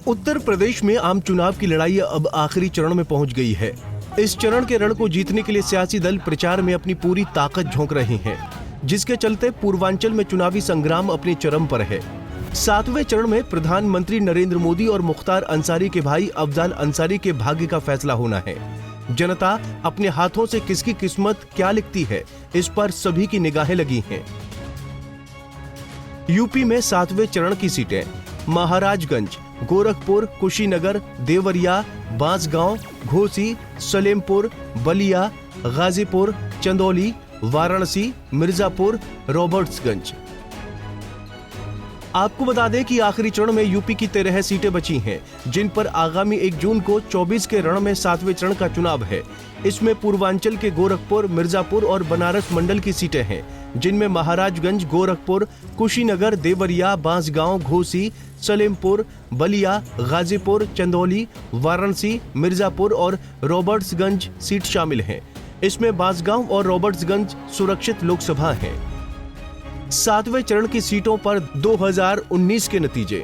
उत्तर प्रदेश में आम चुनाव की लड़ाई अब आखिरी चरण में पहुंच गई है। इस चरण के रण को जीतने के लिए सियासी दल प्रचार में अपनी पूरी ताकत झोंक रहे हैं, जिसके चलते पूर्वांचल में चुनावी संग्राम अपने चरम पर है। 7वें चरण में प्रधानमंत्री नरेंद्र मोदी और मुख्तार अंसारी के भाई अफजाल अंसारी के भाग्य का फैसला होना है। जनता अपने हाथों से किसकी किस्मत क्या लिखती है, इस पर सभी की निगाहें लगी हैं। यूपी में 7वें चरण की सीटें महाराजगंज, गोरखपुर, कुशीनगर, देवरिया, बांसगांव, घोसी, सलेमपुर, बलिया, गाजीपुर, चंदौली, वाराणसी, मिर्जापुर, रॉबर्ट्सगंज। आपको बता दें कि आखिरी चरण में यूपी की 13 सीटें बची हैं, जिन पर आगामी 1 जून को 24 के रण में 7वें चरण का चुनाव है। इसमें पूर्वांचल के गोरखपुर, मिर्जापुर और बनारस मंडल की सीटें हैं, जिनमें महाराजगंज, गोरखपुर, कुशीनगर, देवरिया, बांसगांव, घोसी, सलेमपुर, बलिया, गाजीपुर, चंदौली, वाराणसी, मिर्जापुर और रॉबर्ट्सगंज सीट शामिल हैं। इसमें बांसगांव और रॉबर्ट्सगंज सुरक्षित लोकसभा हैं। 7वें चरण की सीटों पर 2019 के नतीजे।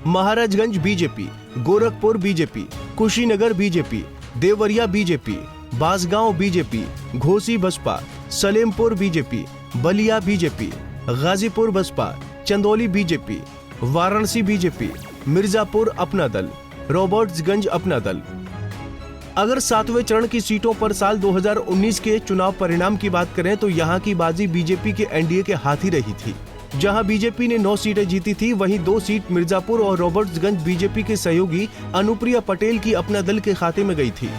Maharajganj BJP, Gorakhpur BJP, Kushinagar BJP, Deoria BJP, Bansgaon BJP, Ghosi BSP, Salempur BJP, Ballia BJP, Ghazipur BSP, Chandauli BJP, Varanasi BJP, Mirzapur Apna Dal, Robertsganj अपना दल। अगर 7वें चरण की सीटों पर साल 2019 के चुनाव परिणाम की बात करें तो यहां की बाजी बीजेपी के एनडीए के हाथ ही रही थी। जहां बीजेपी ने 9 सीटें जीती थी, वहीं 2 सीट मिर्जापुर और रॉबर्ट्सगंज बीजेपी के सहयोगी अनुप्रिया पटेल की अपना दल के खाते में गई थी।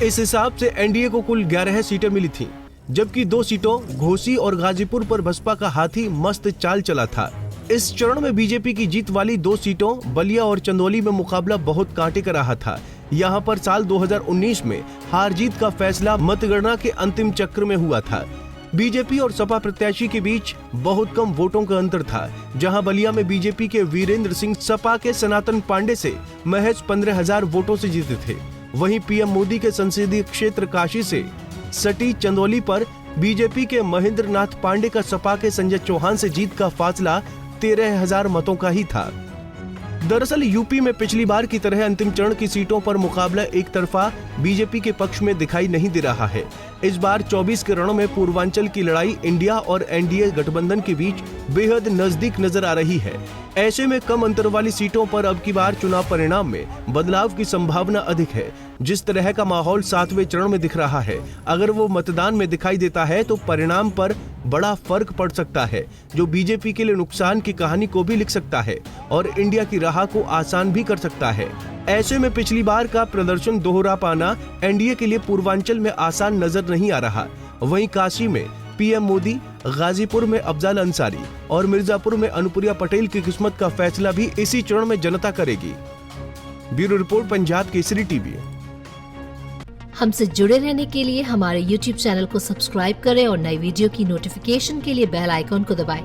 इस हिसाब से एनडीए को कुल 11 सीटें मिली थीं, जबकि 2 सीटों घोसी और गाजीपुर पर बसपा का हाथी मस्त चाल चला था। इस चरण में बीजेपी की जीत वाली 2 सीटों बलिया और चंदौली में मुकाबला बहुत कांटे का रहा था। यहाँ पर साल 2019 में हार जीत का फैसला मतगणना के अंतिम चक्र में हुआ था। बीजेपी और सपा प्रत्याशी के बीच बहुत कम वोटों का अंतर था। जहां बलिया में बीजेपी के वीरेंद्र सिंह सपा के सनातन पांडे से महज 15,000 वोटों से जीते थे। वहीं पीएम मोदी के संसदीय क्षेत्र काशी से सटी चंदौली पर बीजेपी के महेंद्र नाथ पांडे का सपा के संजय चौहान से जीत का फासला 13,000 मतों का ही था। दरअसल यूपी में पिछली बार की तरह अंतिम चरण की सीटों पर मुकाबला एक तरफा बीजेपी के पक्ष में दिखाई नहीं दे रहा है। इस बार 24 के रणों में पूर्वांचल की लड़ाई इंडिया और एनडीए गठबंधन के बीच बेहद नजदीक नजर आ रही है। ऐसे में कम अंतर वाली सीटों पर अब की बार चुनाव परिणाम में बदलाव की संभावना अधिक है। जिस तरह का माहौल 7वें चरण में दिख रहा है, अगर वो मतदान में दिखाई देता है तो परिणाम पर बड़ा फर्क पड़ सकता है, जो बीजेपी के लिए नुकसान की कहानी को भी लिख सकता है और इंडिया की राह को आसान भी कर सकता है। ऐसे में पिछली बार का प्रदर्शन दोहरा पाना एनडीए के लिए पूर्वांचल में आसान नजर नहीं आ रहा। वहीं काशी में पीएम मोदी, गाजीपुर में अफजाल अंसारी और मिर्जापुर में अनुप्रिया पटेल की किस्मत का फैसला भी इसी चरण में जनता करेगी। Bureau report, Punjab Kesari TV. हमसे जुड़े रहने के लिए हमारे YouTube चैनल को सब्सक्राइब करें और नई वीडियो की नोटिफिकेशन के लिए बेल आइकॉन को दबाएं।